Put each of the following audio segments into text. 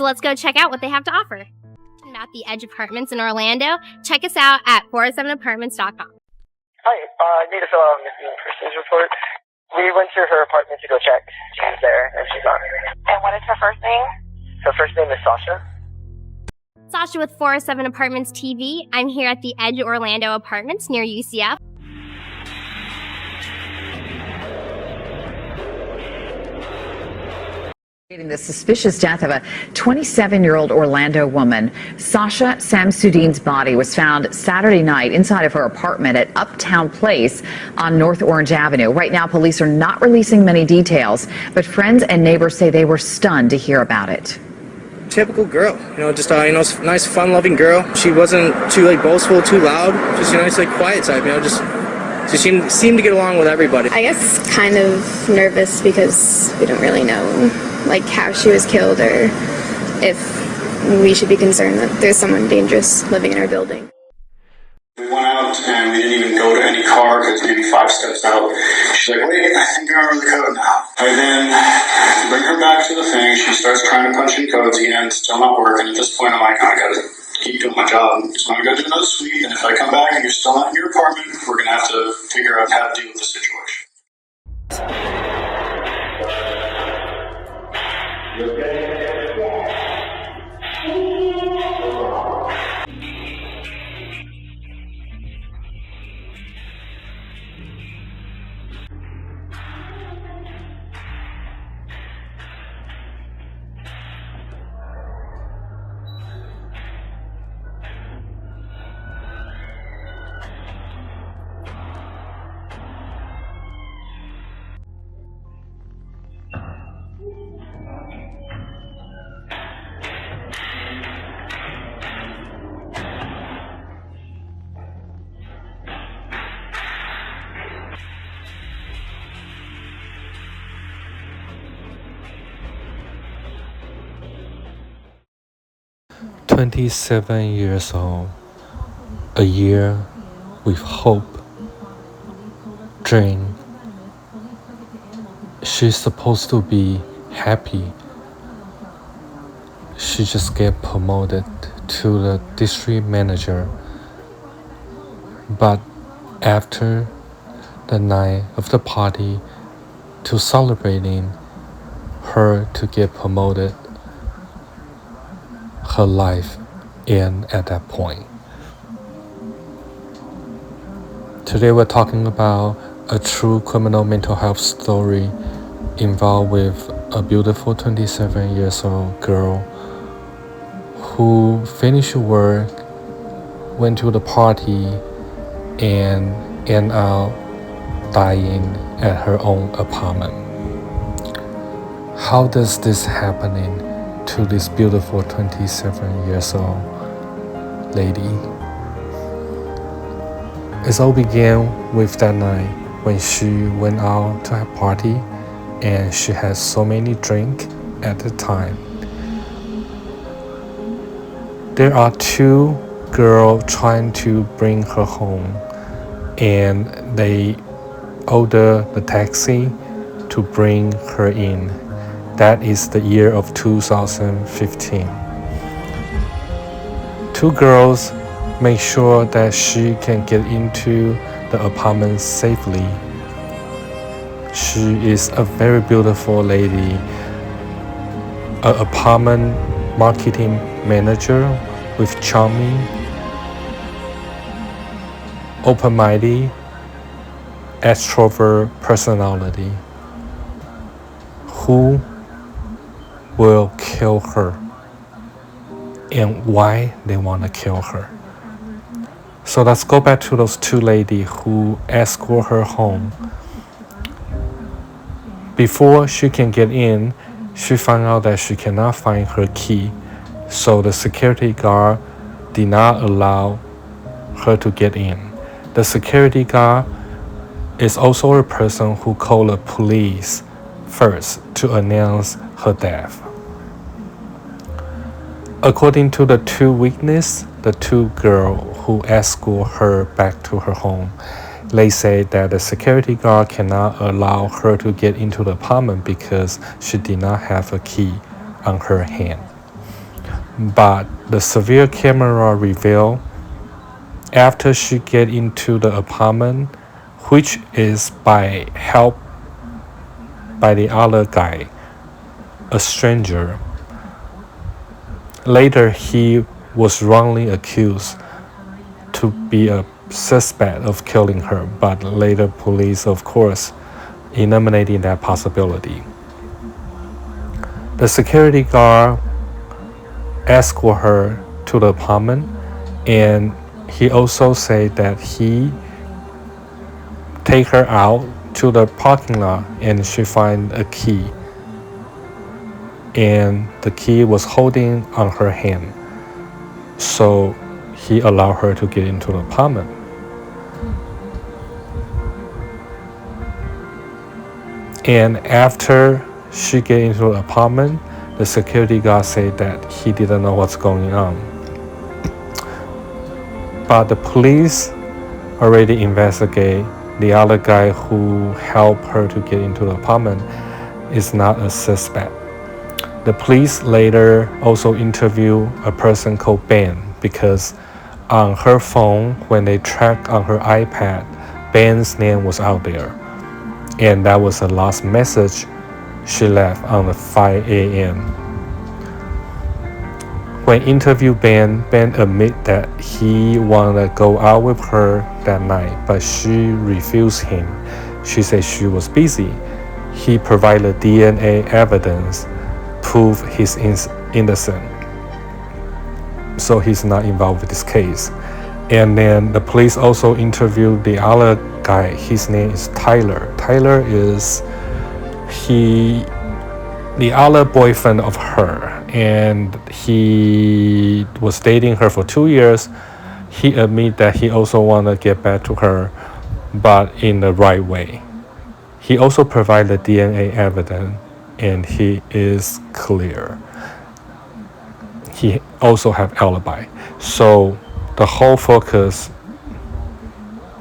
So let's go check out what they have to offer. At the Edge Apartments in Orlando. Check us out at 407apartments.com. Hi, I need to fill out a missing persons report. We went to her apartment to go check. She's there, and she's not. And what is her first name? Her first name is Sasha. Sasha with 407 Apartments TV. I'm here at the Edge Orlando Apartments near UCF. The suspicious death of a 27-year-old Orlando woman. Sasha Samsudeen's body was found Saturday night inside of her apartment at Uptown Place on North Orange Avenue. Right now, police are not releasing many details, but friends and neighbors say they were stunned to hear about it. Typical girl, just nice, fun-loving girl. She wasn't too boastful, too loud. Just a nice, quiet type. She seemed to get along with everybody. I guess kind of nervous because we don't really know how she was killed or if we should be concerned that there's someone dangerous living in our building. We went out and we didn't even go to any car because maybe 5 steps out. She's like, wait, I think I remember the code now. I then bring her back to the thing. She starts trying to punch in codes again, still not working. At this point, I'm like, I gotta keep doing my job. So I'm gonna go do another sweep, and if I come back and you're still not in your apartment, we're gonna have to figure out how to deal with the situation. Okay. 27 years old, a year with hope, dream. She's supposed to be happy. She just get promoted to the district manager. But after the night of the party to celebrating her to get promoted, her life end at that point. Today we're talking about a true criminal mental health story involved with a beautiful 27 years old girl who finished work, went to the party, and ended up dying at her own apartment. How does this happening to this beautiful 27 years old lady? It all began with that night when she went out to a party and she had so many drinks at the time. There are 2 girls trying to bring her home, and they order the taxi to bring her in. That is the year of 2015. 2 girls make sure that she can get into the apartment safely. She is a very beautiful lady, an apartment marketing manager with charming, open-minded, extrovert personality who will kill her and why they want to kill her. So let's go back to those 2 ladies who escort her home. Before she can get in, she found out that she cannot find her key, so the security guard did not allow her to get in. The security guard is also a person who called the police first to announce her death. According to the 2 witnesses, the 2 girls who escort her back to her home, they say that the security guard cannot allow her to get into the apartment because she did not have a key on her hand. but the severe camera reveal after she get into the apartment, which is by help by the other guy, a stranger. Later, he was wrongly accused to be a suspect of killing her, but later police, of course, eliminating that possibility. The security guard escort her to the apartment, and he also said that he take her out to the parking lot and she find a key, and the key was holding on her hand, so he allowed her to get into the apartment. And after she get into the apartment, the security guard said that he didn't know what's going on. But the police already investigate the other guy who helped her to get into the apartment is not a suspect. The police later also interview a person called Ben, because on her phone, when they tracked on her iPad, Ben's name was out there. And that was the last message she left on the 5 a.m. When interviewed Ben admit that he wanted to go out with her that night, but she refused him. She said she was busy. He provided DNA evidence, prove he's innocent. So he's not involved with this case. And then the police also interviewed the other guy. His name is Tyler. Tyler is the other boyfriend of her, and he was dating her for 2 years. He admitted that he also wanted to get back to her, but in the right way. He also provided DNA evidence, and he is clear. He also have alibi. So the whole focus,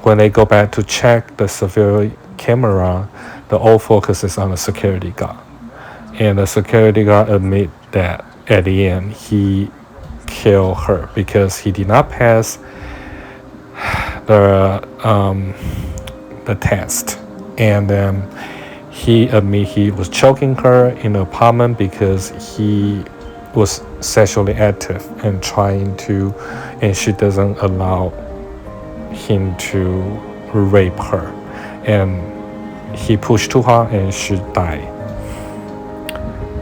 when they go back to check the surveillance camera, the whole focus is on the security guard. And the security guard admit that at the end he killed her because he did not pass the test. And he admit he was choking her in the apartment because he was sexually active and and she doesn't allow him to rape her, and he pushed too hard and she died.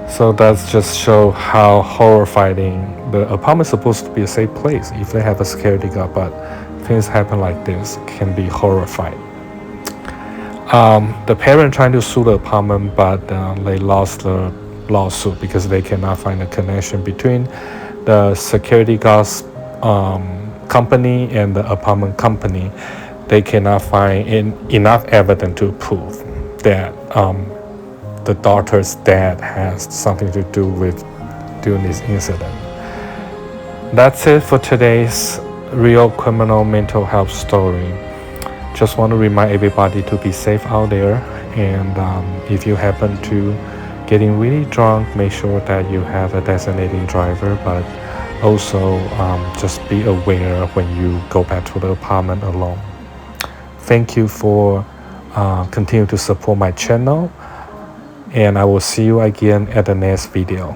So that's just show how horrifying. The apartment is supposed to be a safe place if they have a security guard, but things happen like this can be horrifying. The parent trying to sue the apartment, but they lost the lawsuit because they cannot find a connection between the security guard's company and the apartment company. They cannot find enough evidence to prove that the daughter's dad has something to do with doing this incident. That's it for today's real criminal mental health story. Just want to remind everybody to be safe out there, and if you happen to getting really drunk, make sure that you have a designated driver, but also just be aware when you go back to the apartment alone. Thank you for continuing to support my channel, and I will see you again at the next video.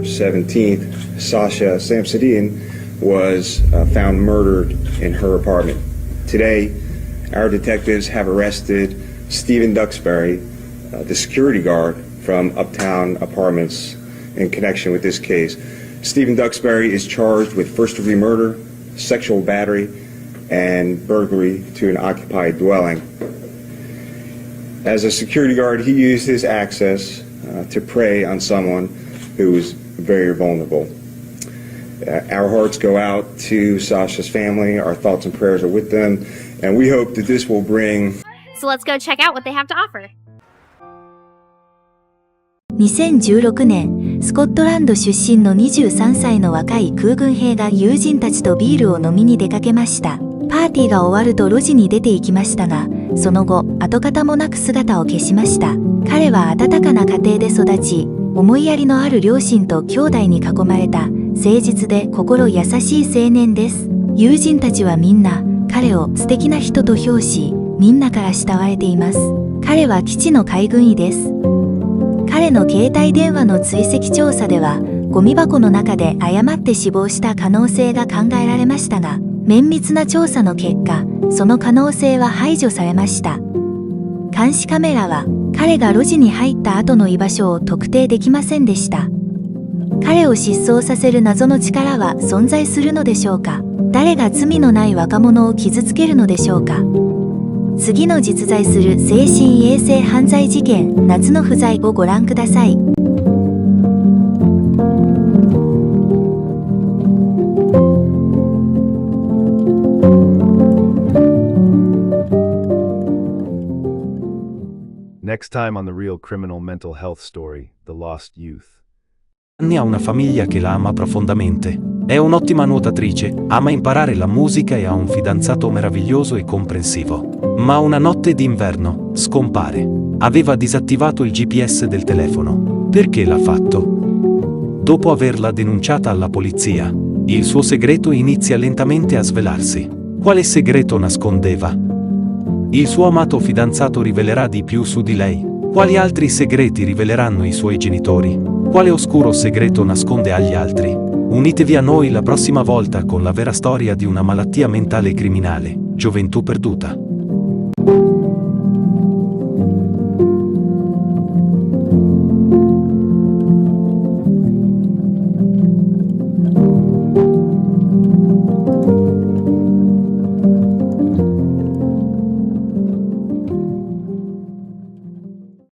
October 17th, Sasha Samsudin was found murdered in her apartment. Today, our detectives have arrested Stephen Duxbury the security guard from Uptown Apartments in connection with this case. Stephen Duxbury is charged with first-degree murder, sexual battery, and burglary to an occupied dwelling. As a security guard, he used his access to prey on someone who was very vulnerable. Our hearts go out to Sasha's family. Our thoughts and prayers are with them, and we hope that this will bring. So let's go check out what they have to offer. 2016年、スコットランド出身の23歳の若い空軍兵が友人たちとビールを飲みに出かけました。パーティーが終わると路地に出て行きましたが、その後、跡形もなく姿を消しました。彼は温かな家庭で育ち、思いやりのある両親と兄弟に囲まれた、誠実で心優しい青年です。友人たちはみんな、彼を素敵な人と評し、みんなから慕われています。彼は基地の海軍医です。彼の携帯電話の追跡調査では、ゴミ箱の中で誤って死亡した可能性が考えられましたが、綿密な調査の結果、その可能性は排除されました。監視カメラは、彼が路地に入った後の居場所を特定できませんでした。彼を失踪させる謎の力は存在するのでしょうか。誰が罪のない若者を傷つけるのでしょうか。次の実在する精神衛生犯罪事件、夏の不在をご覧ください。Next time on the real criminal mental health story, The Lost Youth. Annie ha una famiglia che la ama profondamente. È un'ottima nuotatrice, ama imparare la musica e ha un fidanzato meraviglioso e comprensivo. Ma una notte d'inverno, scompare. Aveva disattivato il GPS del telefono. Perché l'ha fatto? Dopo averla denunciata alla polizia, il suo segreto inizia lentamente a svelarsi. Quale segreto nascondeva? Il suo amato fidanzato rivelerà di più su di lei. Quali altri segreti riveleranno i suoi genitori? Quale oscuro segreto nasconde agli altri? Unitevi a noi la prossima volta con la vera storia di una malattia mentale criminale, gioventù perduta.